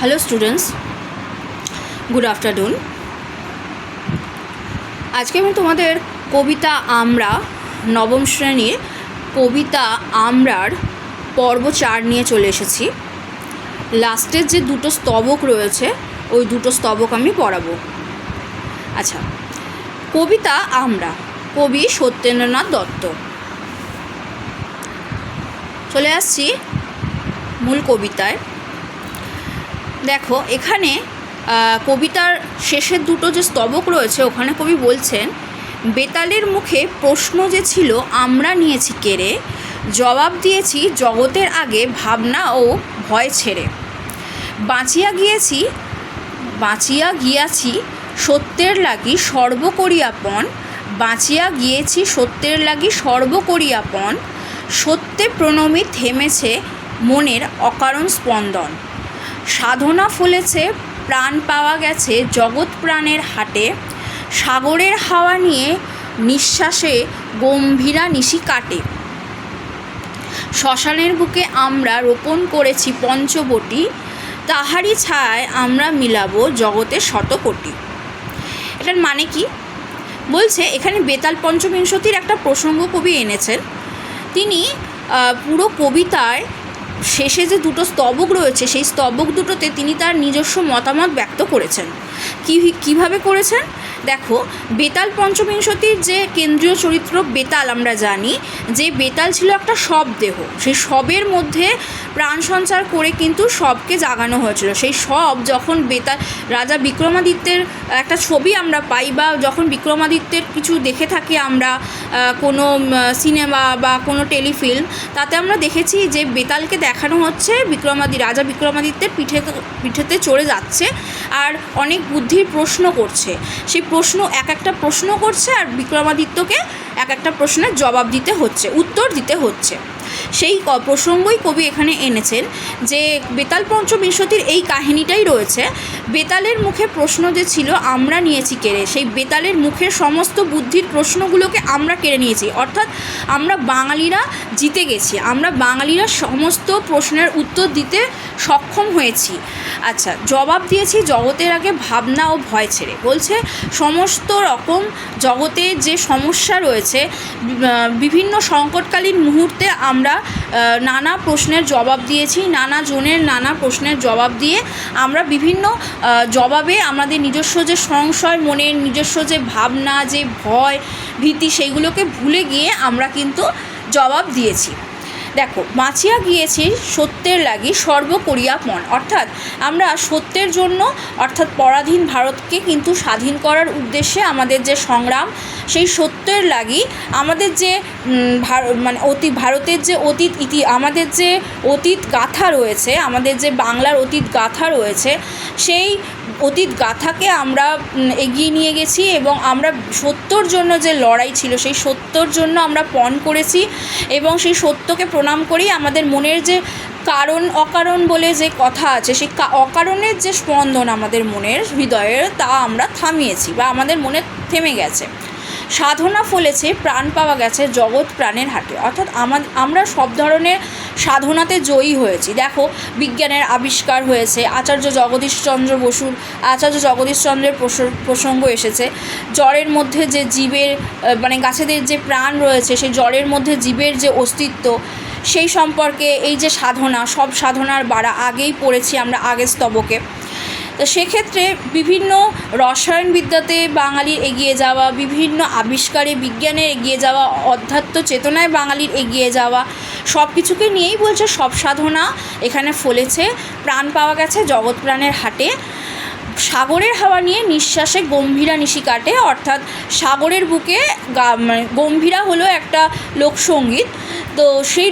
Hello students, good afternoon. আজকে আমি তোমাদের কবিতা আমরা নবম শ্রেণীর কবিতা আমরার পর্ব 4 নিয়ে চলে এসেছি। লাস্টের যে দুটো স্তবক রয়েছে ওই দুটো স্তবক আমি পড়াবো। আচ্ছা, কবিতা আমরা, কবি সত্যেন্দ্রনাথ দত্ত। চলে আসছি মূল কবিতায়। দেখো, এখানে কবিতার শেষের দুটো যে স্তবক রয়েছে ওখানে কবি বলছেন, বেতালের মুখে প্রশ্ন যে ছিল আমরা নিয়েছি কেড়ে, জবাব দিয়েছি জগতের আগে ভাবনা ও ভয় ছেড়ে। বাঁচিয়া গিয়াছি সত্যের লাগি সর্বকরিয়াপন, বাঁচিয়া গিয়েছি সত্যের লাগি সর্বকরিয়াপন, সত্যে প্রণমী থেমেছে মনের অকারণ স্পন্দন। সাধনা ফলেছে প্রাণ পাওয়া গেছে জগৎ প্রাণের হাটে, সাগরের হাওয়া নিয়ে নিঃশ্বাসে গম্ভীরা নিশি কাটে। শ্মশানের বুকে আমরা রোপণ করেছি পঞ্চবটি, তাহারই ছায় আমরা মিলাবো জগতের শতকোটি। এটার মানে কি বলছে, এখানে বেতাল পঞ্চবিংশতির একটা প্রসঙ্গ কবি এনেছেন। তিনি পুরো কবিতায় শেষে যে দুটো স্তবক রয়েছে সেই স্তবক দুটোতে তিনি তার নিজস্ব মতামত ব্যক্ত করেছেন। কিভাবে করেছেন দেখো, বেতাল পঞ্চবিংশতির যে কেন্দ্রীয় চরিত্র বেতাল, আমরা জানি যে বেতাল ছিল একটা শব দেহ। সেই শবের মধ্যে প্রাণ সঞ্চার করে কিন্তু শবকে জাগানো হয়েছিল। সেই শব যখন বেতাল রাজা বিক্রমাদিত্যের একটা ছবি আমরা পাই, বা যখন বিক্রমাদিত্যের কিছু দেখে থাকি আমরা কোনো সিনেমা বা কোনো টেলিফিল্ম, তাতে আমরা দেখেছি যে বেতালকে দেখানো হচ্ছে রাজা বিক্রমাদিত্যের পিঠেতে চড়ে যাচ্ছে আর অনেক বুদ্ধির প্রশ্ন করছে। সেই প্রশ্ন এক একটা প্রশ্ন করছে আর বিক্রমাদিত্যকে এক একটা প্রশ্নের জবাব দিতে হচ্ছে, উত্তর দিতে হচ্ছে। সেই প্রসঙ্গই কবি এখানে এনেছেন যে বেতাল পঞ্চবিংশতির এই কাহিনীটাই রয়েছে। বেতালের মুখে প্রশ্ন যে ছিল আমরা নিয়েছি কেড়ে, সেই বেতালের মুখের সমস্ত বুদ্ধির প্রশ্নগুলোকে আমরা কেড়ে নিয়েছি, অর্থাৎ আমরা বাঙালিরা জিতে গেছি, আমরা বাঙালিরা সমস্ত প্রশ্নের উত্তর দিতে সক্ষম হয়েছি। আচ্ছা, জবাব দিয়েছি জগতের আগে ভাবনা ও ভয় ছেড়ে। বলছে সমস্ত রকম জগতের যে সমস্যা রয়েছে, বিভিন্ন সংকটকালীন মুহূর্তে আমরা নানা প্রশ্নের জবাব দিয়েছি, নানা জনের নানা প্রশ্নের জবাব দিয়ে আমরা বিভিন্ন জবাবে আমাদের নিজস্ব যে সংশয়, মনের নিজস্ব যে ভাবনা, যে ভয় ভীতি, সেইগুলোকে ভুলে গিয়ে আমরা কিন্তু জবাব দিয়েছি। দেখো, বাঁচিয়া গিয়েছি সত্যের লাগি সর্বকরিয়াপন, অর্থাৎ আমরা সত্যের জন্য, অর্থাৎ পরাধীন ভারতকে কিন্তু স্বাধীন করার উদ্দেশ্যে আমাদের যে সংগ্রাম, সেই সত্যের লাগি আমাদের যে ভারতের যে আমাদের যে অতীত গাথা রয়েছে, আমাদের যে বাংলার অতীত গাথা রয়েছে, সেই অতীত গাথাকে আমরা এগিয়ে নিয়ে গেছি এবং আমরা সত্যর জন্য যে লড়াই ছিল সেই সত্যর জন্য আমরা পণ করেছি এবং সেই সত্যকে প্রণাম করি। আমাদের মনের যে কারণ অকারণ বলে যে কথা আছে, সেই অকারণের যে স্পন্দন আমাদের মনের হৃদয়ের, তা আমরা থামিয়েছি বা আমাদের মনে থেমে গেছে। সাধনা ফলেছে প্রাণ পাওয়া গেছে জগৎ প্রাণের হাটে, অর্থাৎ আমরা সব ধরনের সাধনাতে জয়ী হয়েছি। দেখো, বিজ্ঞানের আবিষ্কার হয়েছে, আচার্য জগদীশচন্দ্রের প্রসঙ্গ এসেছে। জড়ের মধ্যে যে জীবের গাছেদের যে প্রাণ রয়েছে, সেই জড়ের মধ্যে জীবের যে অস্তিত্ব, সেই সম্পর্কে এই যে সাধনা, সব সাধনার বাড়া আগেই পড়েছি আমরা আগের স্তবকে। তো সেক্ষেত্রে বিভিন্ন রসায়নবিদ্যাতে বাঙালির এগিয়ে যাওয়া, বিভিন্ন আবিষ্কারে বিজ্ঞানের এগিয়ে যাওয়া, অধ্যাত্ম চেতনায় বাঙালির এগিয়ে যাওয়া, সব কিছুকে নিয়েই বলছে সব সাধনা এখানে ফলেছে, প্রাণ পাওয়া গেছে জগৎ প্রাণের হাটে। সাগরের হাওয়া নিয়ে নিঃশ্বাসে গম্ভীরা নিশি কাটে, অর্থাৎ সাগরের বুকে গম্ভীরা হলো একটা লোকসঙ্গীত। তো সেই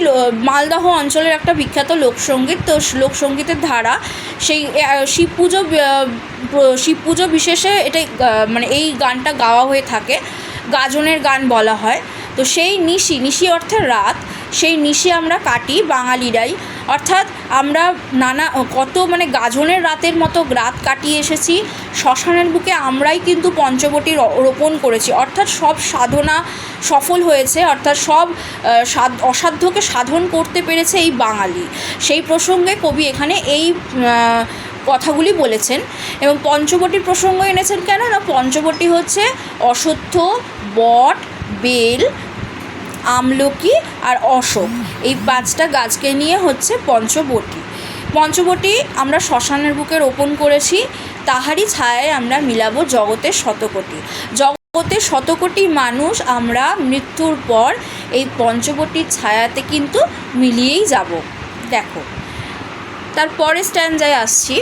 মালদহ অঞ্চলের একটা বিখ্যাত লোকসঙ্গীত। তো লোকসঙ্গীতের ধারা, সেই শিব পুজো বিশেষে এটাই এই গানটা গাওয়া হয়ে থাকে, গাজনের গান বলা হয়। তো সেই নিশি অর্থে রাত, সেই নিশি আমরা কাটি বাঙালিরাই, অর্থাৎ আমরা কত গাজনের রাতের মতো রাত কাটিয়ে এসেছি। শ্মশানের বুকে আমরাই কিন্তু পঞ্চবটি রোপণ করেছি, অর্থাৎ সব সাধনা সফল হয়েছে, অর্থাৎ সব অসাধ্যকে সাধন করতে পেরেছে এই বাঙালি। সেই প্রসঙ্গে কবি এখানে এই কথাগুলি বলেছেন। এবং পঞ্চবটির প্রসঙ্গ এনেছেন কেন না, পঞ্চবটি হচ্ছে অশ্বত্থ, বট, বেল, আমলকি আর অশোক, এই 5টা গাছকে নিয়ে হচ্ছে পঞ্চবটি। পঞ্চবটি আমরা শ্মশানের বুকে রোপণ করেছি, তাহারই ছায়ায় আমরা মিলাবো জগতের শতকোটি। জগতের শতকোটি মানুষ আমরা মৃত্যুর পর এই পঞ্চবটির ছায়াতে কিন্তু মিলিয়েই যাব। দেখো তারপরে স্ট্যান্ডায় আসছি।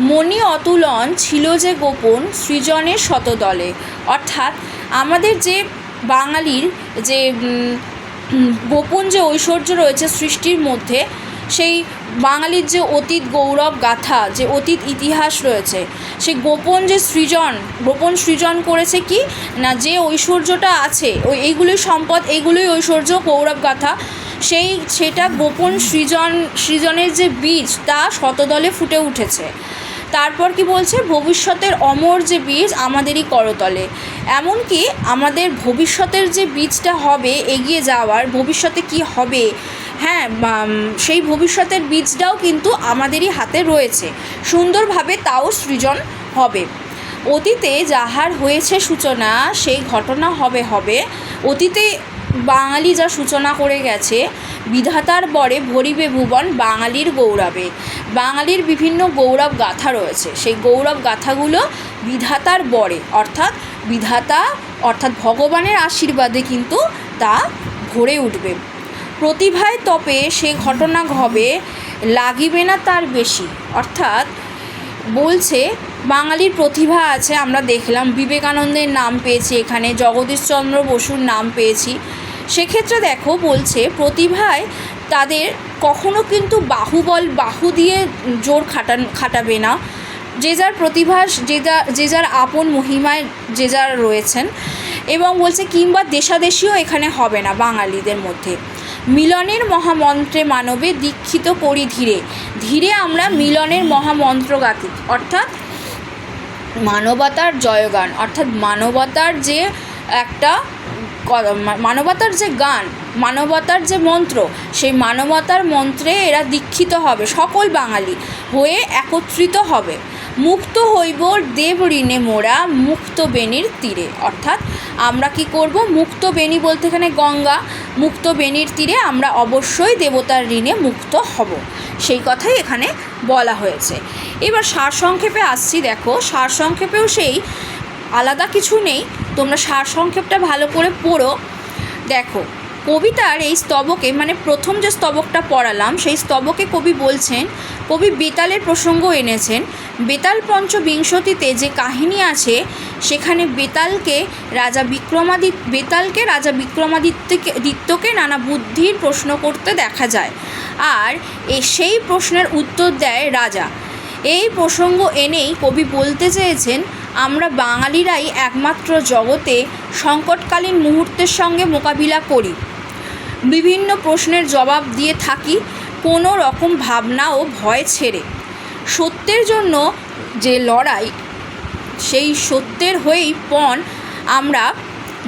মণি অতুলন ছিল যে গোপন সৃজনের শতদলে। অর্থাৎ আমাদের যে বাঙালির যে গোপন যে ঐশ্বর্য রয়েছে সৃষ্টির মধ্যে, সেই বাঙালির যে অতীত গৌরব গাথা, যে অতীত ইতিহাস রয়েছে, সেই গোপন সৃজন করেছে কি না, যে ঐশ্বর্যটা আছে এইগুলোই সম্পদ, এইগুলোই ঐশ্বর্য গৌরব গাথা, সেটা গোপন সৃজনের যে বীজ তা শতদলে ফুটে উঠেছে। তারপর কি বলছে, ভবিষ্যতের অমর যে বীজ আমাদেরই করতলে। এমনকি আমাদের ভবিষ্যতের যে বীজটা হবে এগিয়ে যাওয়ার, ভবিষ্যতে কি হবে, হ্যাঁ সেই ভবিষ্যতের বীজটাও কিন্তু আমাদেরই হাতে রয়েছে, সুন্দরভাবে তাও সৃজন হবে। অতীতে যাহার হয়েছে সূচনা সেই ঘটনা হবে। অতীতে বাঙালি যা সূচনা করে গেছে, বিধাতার বরে ভরিবে ভুবন বাঙালির গৌরবে। বাঙালির বিভিন্ন গৌরব গাথা রয়েছে, সেই গৌরব গাথাগুলো বিধাতার বরে অর্থাৎ ভগবানের আশীর্বাদে কিন্তু তা ভরে উঠবে। প্রতিভায় তপে সে ঘটনা হবে, লাগিবে না তার বেশি। অর্থাৎ বলছে বাঙালির প্রতিভা আছে, আমরা দেখলাম বিবেকানন্দের নাম পেয়েছি, এখানে জগদীশচন্দ্র বসুর নাম পেয়েছি। সেক্ষেত্রে দেখো বলছে প্রতিভায় তাদের কখনো কিন্তু বাহু দিয়ে জোর খাটাবে না। যে যার প্রতিভা, যে যার আপন মহিমায় যে যার রয়েছেন। এবং বলছে কিংবা দেশাদেশীও এখানে হবে না বাঙালিদের মধ্যে। মিলনের মহামন্ত্রে মানবে দীক্ষিত করি ধীরে ধীরে আমরা মিলনের মহামন্ত্র গাতি, অর্থাৎ মানবতার জয়গান, অর্থাৎ মানবতার যে গান, মানবতার যে মন্ত্র, সেই মানবতার মন্ত্রে এরা দীক্ষিত হবে, সকল বাঙালি হয়ে একত্রিত হবে। মুক্ত হইব দেব ঋণে মোরা মুক্ত বেণীর তীরে। অর্থাৎ আমরা কি করব, মুক্ত বেণী বলতে এখানে গঙ্গা, মুক্ত বেণীর তীরে আমরা অবশ্যই দেবতার ঋণে মুক্ত হব, সেই কথাই এখানে বলা হয়েছে। এবার সারসংক্ষেপে আসছি। দেখো সারসংক্ষেপেও সেই আলাদা কিছু নেই, তোমরা সারসংক্ষেপটা ভালো করে পড়ো। দেখো কবিতার এই স্তবকে, মানে প্রথম যে স্তবকটা পড়ালাম সেই স্তবকে কবি বলছেন, কবি বেতালের প্রসঙ্গ এনেছেন। বেতাল পঞ্চবিংশতিতে যে কাহিনী আছে সেখানে বেতালকে রাজা বিক্রমাদিত্যকে নানা বুদ্ধির প্রশ্ন করতে দেখা যায়, আর সেই প্রশ্নের উত্তর দেয় রাজা। এই প্রসঙ্গ এনেই কবি বলতে চেয়েছেন আমরা বাঙালিরাই একমাত্র জগতে সংকটকালীন মুহূর্তের সঙ্গে মোকাবিলা করি, বিভিন্ন প্রশ্নের জবাব দিয়ে থাকি কোনো রকম ভাবনা ও ভয় ছেড়ে। সত্যের জন্য যে লড়াই, সেই সত্যের হয়েই পণ আমরা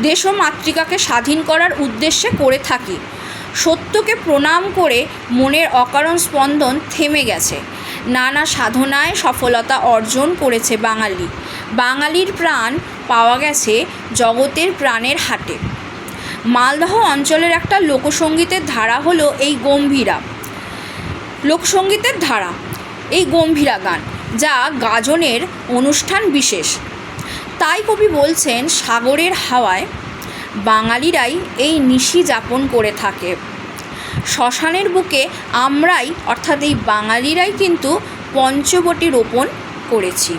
দেশ ও মাতৃকাকে স্বাধীন করার উদ্দেশ্যে করে থাকি। সত্যকে প্রণাম করে মনের অকারণ স্পন্দন থেমে গেছে, নানা সাধনায় সফলতা অর্জন করেছে বাঙালির প্রাণ পাওয়া গেছে জগতের প্রাণের হাটে। মালদহ অঞ্চলের একটা লোকসঙ্গীতের ধারা হলো এই গম্ভীরা গান, যা গাজনের অনুষ্ঠান বিশেষ। তাই কবি বলছেন সাগরের হাওয়ায় বাঙালিরাই এই নিশি যাপন করে থাকে। শ্মশানের বুকে আমরাই, অর্থাৎ এই বাঙালিরাই কিন্তু পঞ্চবটি রোপণ করেছি।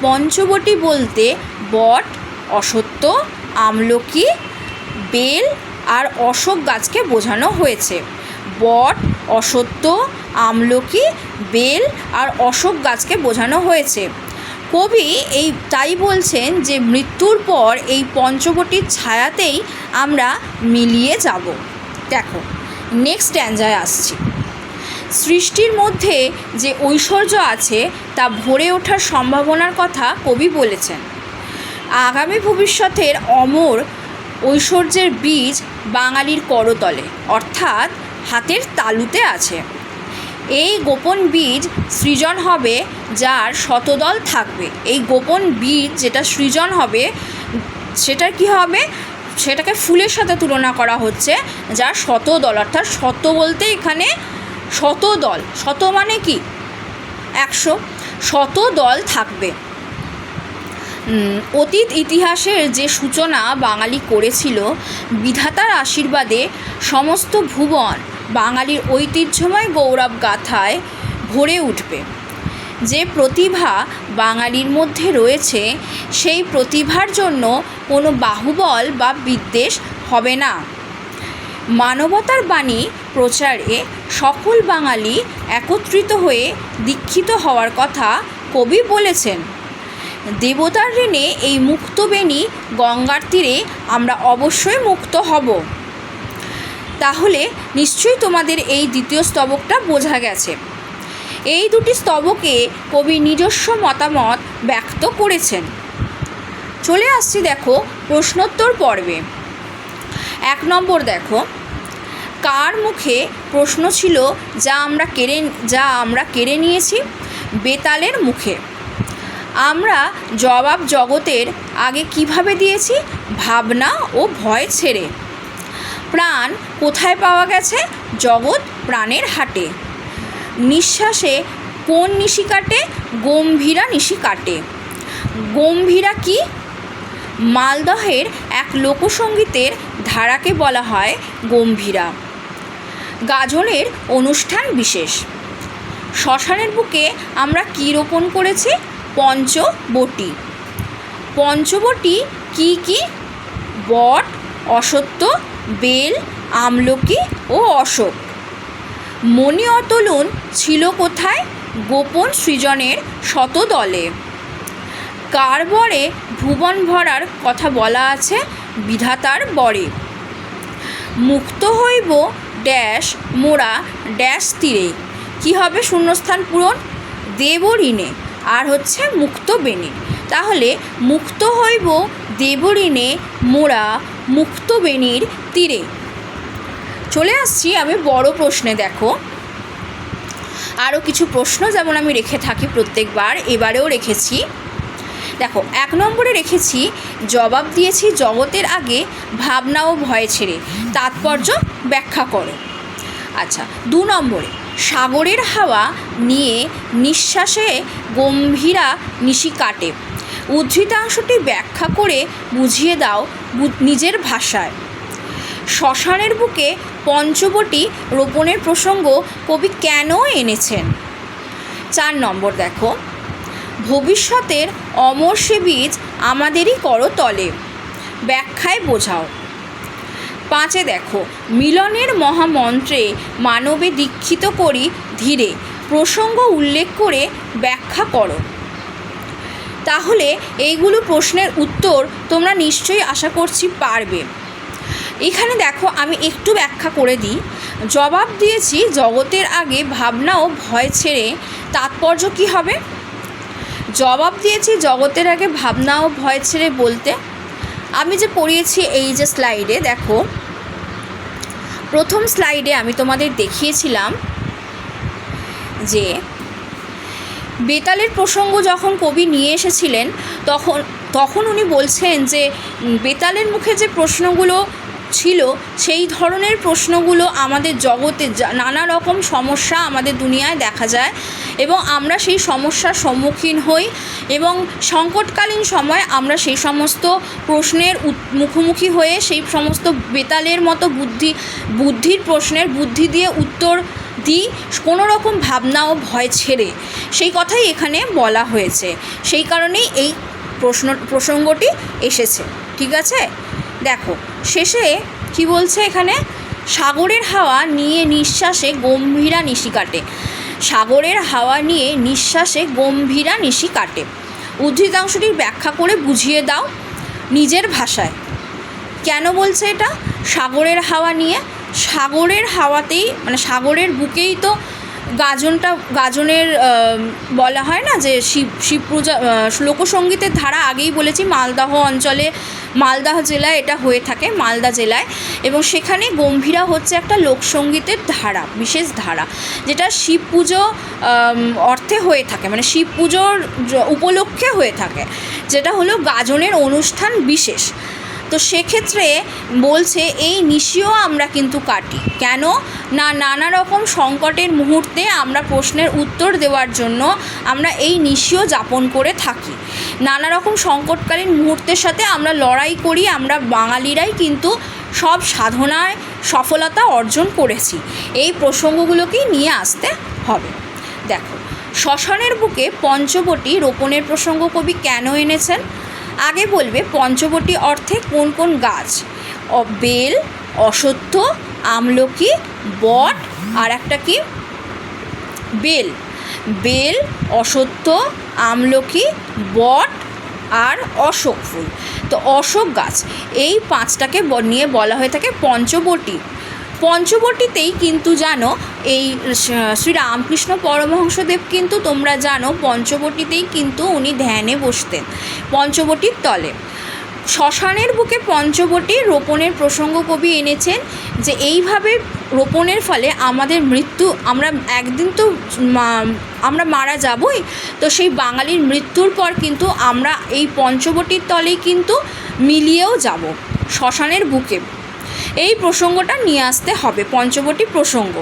পঞ্চবটি বলতে বট, অশ্বত্থ, আমলকি, বেল আর অশোক গাছকে বোঝানো হয়েছে। বট, অশ্বত্থ, আমলকি, বেল আর অশোক গাছকে বোঝানো হয়েছে। কবি তাই বলছেন যে মৃত্যুর পর এই পঞ্চবটির ছায়াতেই আমরা মিলিয়ে যাব। দেখো নেক্সট স্ট্যান্ডায় আসছি। সৃষ্টির মধ্যে যে ঐশ্বর্য আছে তা ভরে ওঠার সম্ভাবনার কথা কবি বলেছেন। আগামী ভবিষ্যতের অমর ঐশ্বর্যের বীজ বাঙালির করতলে, অর্থাৎ হাতের তালুতে আছে। এই গোপন বীজ সৃজন হবে যার শতদল থাকবে। এই গোপন বীজ যেটা সৃজন হবে সেটা কি হবে, সেটাকে ফুলের সাথে তুলনা করা হচ্ছে যার শতদল, অর্থাৎ শত বলতে এখানে শতদল, শত মানে কি 100, শতদল থাকবে। অতীত ইতিহাসের যে সূচনা বাঙালি করেছিল, বিধাতার আশীর্বাদে সমস্ত ভুবন বাঙালির ঐতিহ্যময় গৌরব গাথায় ভরে উঠবে। যে প্রতিভা বাঙালির মধ্যে রয়েছে সেই প্রতিভার জন্য কোনো বাহুবল বা বিদ্বেষ হবে না। মানবতার বাণী প্রচারে সকল বাঙালি একত্রিত হয়ে দীক্ষিত হওয়ার কথা কবি বলেছেন। দেবতার ঋণে এই মুক্তবেণী গঙ্গার তীরে আমরা অবশ্যই মুক্ত হব। তাহলে নিশ্চয়ই তোমাদের এই দ্বিতীয় স্তবকটা বোঝা গেছে। এই দুটি স্তবকে কবি নিজস্ব মতামত ব্যক্ত করেছেন। চলে আসছি দেখো প্রশ্নোত্তর পর্বে। 1 নম্বর দেখো, কার মুখে প্রশ্ন ছিল যা আমরা কেড়ে নিয়েছি? বেতালের মুখে। আমরা জবাব জগতের আগে কিভাবে দিয়েছি? ভাবনা ও ভয় ছেড়ে। প্রাণ কোথায় পাওয়া গেছে? জগৎ প্রাণের হাটে। নিঃশ্বাসে কোন নিশি কাটে? গম্ভীরা নিশি কাটে। গম্ভীরা কি? মালদহের এক লোকসঙ্গীতের ধারাকে বলা হয় গম্ভীরা। গাজনের অনুষ্ঠান বিশেষ। শ্মশানের বুকে আমরা কী রোপণ করেছি? পঞ্চবটি। পঞ্চবটি কি কি? বট, অশ্বত্থ, বেল, আমলকি ও অশোক। মণি অতলুন ছিল কোথায়? গোপন সৃজনের শতদলে। কার বরে ভুবন ভরার কথা বলা আছে? বিধাতার বরে। মুক্ত হইব ড্যাশ মোরা ড্যাশ তীরে। কী হবে শূন্যস্থান পূরণ? দেবঋণে। আর হচ্ছে মুক্তবেণী। তাহলে মুক্ত হইব দেবঋণে মোরা মুক্তবেণীর তীরে। চলে আসছি আমি বড় প্রশ্নে। দেখো আরও কিছু প্রশ্ন যেমন আমি রেখে থাকি প্রত্যেকবার, এবারেও রেখেছি। দেখো 1 নম্বরে রেখেছি জবাব দিয়েছি জগতের আগে ভাবনা ও ভয় ছেড়ে। তাৎপর্য ব্যাখ্যা করো। আচ্ছা 2 নম্বরে সাগরের হাওয়া নিয়ে নিঃশ্বাসে গম্ভীরা নিশি কাটে। উদ্ধৃতাংশটি ব্যাখ্যা করে বুঝিয়ে দাও নিজের ভাষায়। শ্মশানের বুকে পঞ্চবটি রোপণের প্রসঙ্গ কবি কেন এনেছেন? 4 নম্বর দেখো, ভবিষ্যতের অমর সে বীজ আমাদেরই করতলে। ব্যাখ্যায় বোঝাও। 5 দেখো, মিলনের মহামন্ত্রে মানবে দীক্ষিত করি ধীরে। প্রসঙ্গ উল্লেখ করে ব্যাখ্যা করো। তাহলে এইগুলো প্রশ্নের উত্তর তোমরা নিশ্চয়ই আশা করছি পারবে। এখানে দেখো আমি একটু ব্যাখ্যা করে দিই। জবাব দিয়েছি জগতের আগে ভাবনা ও ভয় ছেড়ে। তাৎপর্য কী হবে? জবাব দিয়েছি জগতের আগে ভাবনা ও ভয় ছেড়ে বলতে আমি যে পড়িয়েছি এই যে স্লাইডে দেখো, প্রথম স্লাইডে আমি তোমাদের দেখিয়েছিলাম যে বেতালের প্রসঙ্গ যখন কবি নিয়ে এসেছিলেন তখন উনি বলছেন যে বেতালের মুখে যে প্রশ্নগুলো ছিল সেই ধরনের প্রশ্নগুলো আমাদের জগতে নানা রকম সমস্যা আমাদের দুনিয়ায় দেখা যায় এবং আমরা সেই সমস্যার সম্মুখীন হই এবং সংকটকালীন সময় আমরা সেই সমস্ত প্রশ্নের মুখোমুখি হয়ে সেই সমস্ত বেতালের মতো বুদ্ধির প্রশ্নের বুদ্ধি দিয়ে উত্তর দিই কোনো রকম ভাবনা ও ভয় ছেড়ে। সেই কথাই এখানে বলা হয়েছে, সেই কারণেই এই প্রসঙ্গটি এসেছে। ঠিক আছে, দেখো শেষে কি বলছে এখানে? সাগরের হাওয়া নিয়ে নিঃশ্বাসে গম্ভীরা নিশি কাটে। সাগরের হাওয়া নিয়ে নিঃশ্বাসে গম্ভীরা নিশি কাটে। উদ্ধৃতাংশটির ব্যাখ্যা করে বুঝিয়ে দাও নিজের ভাষায়। কেন বলছে এটা? সাগরের হাওয়া নিয়ে, সাগরের হাওয়াতেই মানে সাগরের বুকেই তো গাজনের বলা হয় না যে শিব পূজা লোকসঙ্গীতের ধারা আগেই বলেছি মালদহ অঞ্চলে, মালদহ জেলায় এটা হয়ে থাকে, মালদা জেলায়, এবং সেখানে গম্ভীরা হচ্ছে একটা লোকসঙ্গীতের ধারা, বিশেষ ধারা, যেটা শিব পুজো অর্থে হয়ে থাকে, মানে শিব পুজোর উপলক্ষে হয়ে থাকে, যেটা হলো গাজনের অনুষ্ঠান বিশেষ। তো সেক্ষেত্রে বলছে এই নিশিও আমরা কিন্তু কাটি, কেন না নানা রকম সংকটের মুহূর্তে আমরা প্রশ্নের উত্তর দেওয়ার জন্য আমরা এই নিশিও যাপন করে থাকি। নানা রকম সংকটকালীন মুহূর্তের সাথে আমরা লড়াই করি, আমরা বাঙালিরাই কিন্তু সব সাধনায় সফলতা অর্জন করেছি। এই প্রসঙ্গগুলোকেই নিয়ে আসতে হবে। দেখো, শ্মশানের বুকে পঞ্চবটী রোপণের প্রসঙ্গ কবি কেন এনেছেন? আগে বলবে পঞ্চবটী অর্থে কোন কোন গাছ, বেল, অশ্বত্থ, আমলকি, বট, আর একটা কি বেল, বেল, অশ্বত্থ, আমলকি, বট আর অশোক ফুল। তো অশোক গাছ, এই পাঁচটাকে নিয়ে বলা হয়ে থাকে পঞ্চবটী। পঞ্চবটিতেই কিন্তু জানো এই শ্রী রামকৃষ্ণ পরমহংসদেব কিন্তু তোমরা জানো পঞ্চবটিতেই কিন্তু উনি ধ্যানে বসতেন, পঞ্চবটির তলে। শ্মশানের বুকে পঞ্চবটি রোপণের প্রসঙ্গ কবি এনেছেন যে এইভাবে রোপণের ফলে আমাদের মৃত্যু, আমরা একদিন তো আমরা মারা যাবই, তো সেই বাঙালির মৃত্যুর পর কিন্তু আমরা এই পঞ্চবটির তলেই কিন্তু মিলিয়েও যাব শ্মশানের বুকে। এই প্রসঙ্গটা নিয়ে আসতে হবে, পঞ্চবটী প্রসঙ্গ।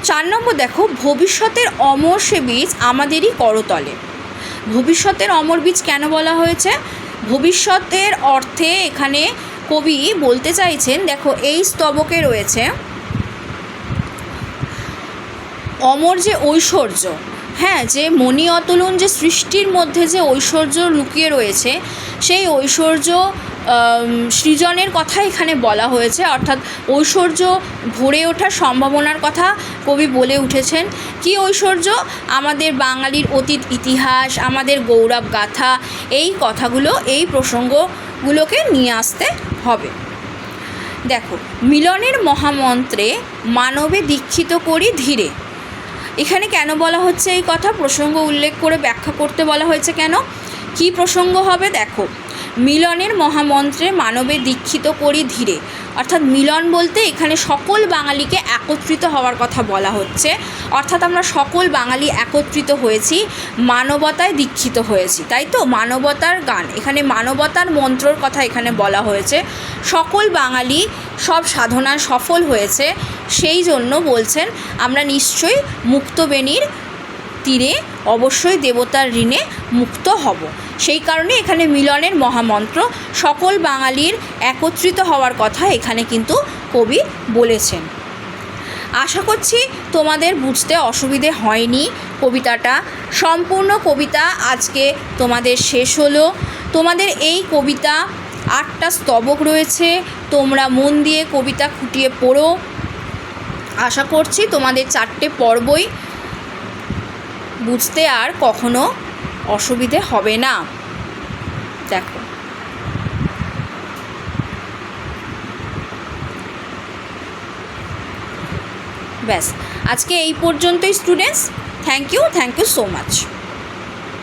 4 নম্বর দেখো, ভবিষ্যতের অমর সে বীজ আমাদেরই করতলে। ভবিষ্যতের অমর বীজ কেন বলা হয়েছে? ভবিষ্যতের অর্থে এখানে কবি বলতে চাইছেন, দেখো এই স্তবকে রয়েছে অমর যে ঐশ্বর্য, হ্যাঁ, যে মণি অতুলন, যে সৃষ্টির মধ্যে যে ঐশ্বর্য লুকিয়ে রয়েছে, সেই ঐশ্বর্য সৃজনের কথা এখানে বলা হয়েছে, অর্থাৎ ঐশ্বর্য ভরে ওঠার সম্ভাবনার কথা কবি বলে উঠেছেন। কি ঐশ্বর্য? আমাদের বাঙালির অতীত ইতিহাস, আমাদের গৌরব গাথা, এই কথাগুলো, এই প্রসঙ্গগুলোকে নিয়ে আসতে হবে। দেখো, মিলনের মহামন্ত্রে মানবে দীক্ষিত করি ধীরে। এখানে কেন বলা হচ্ছে এই কথা? প্রসঙ্গ উল্লেখ করে ব্যাখ্যা করতে বলা হয়েছে কেন, কি প্রসঙ্গ হবে? দেখো, মিলনের মহামন্ত্রে মানবে দীক্ষিত করি ধীরে, অর্থাৎ মিলন বলতে এখানে সকল বাঙালিকে একত্রিত হওয়ার কথা বলা হচ্ছে, অর্থাৎ আমরা সকল বাঙালি একত্রিত হয়েছি, মানবতায় দীক্ষিত হয়েছি, তাই তো? মানবতার গান, এখানে মানবতার মন্ত্রর কথা এখানে বলা হয়েছে। সকল বাঙালি সব সাধনায় সফল হয়েছে, সেই জন্য বলছেন আমরা নিশ্চয়ই মুক্তবেণীর তীরে অবশ্যই দেবতার ঋণে মুক্ত হব। সেই কারণে এখানে মিলনের মহামন্ত্র, সকল বাঙালির একত্রিত হওয়ার কথা এখানে কিন্তু কবি বলেছেন। আশা করছি তোমাদের বুঝতে অসুবিধে হয়নি কবিতাটা। সম্পূর্ণ কবিতা আজকে তোমাদের শেষ হলো। তোমাদের এই কবিতা 8টা স্তবক রয়েছে, তোমরা মন দিয়ে কবিতা খুঁটিয়ে পড়ো। আশা করছি তোমাদের 4টে পর্বই বুঝতে আর কখনো অসুবিধে হবে না। দেখো, ব্যাস আজকে এই পর্যন্তই students. Thank you so much.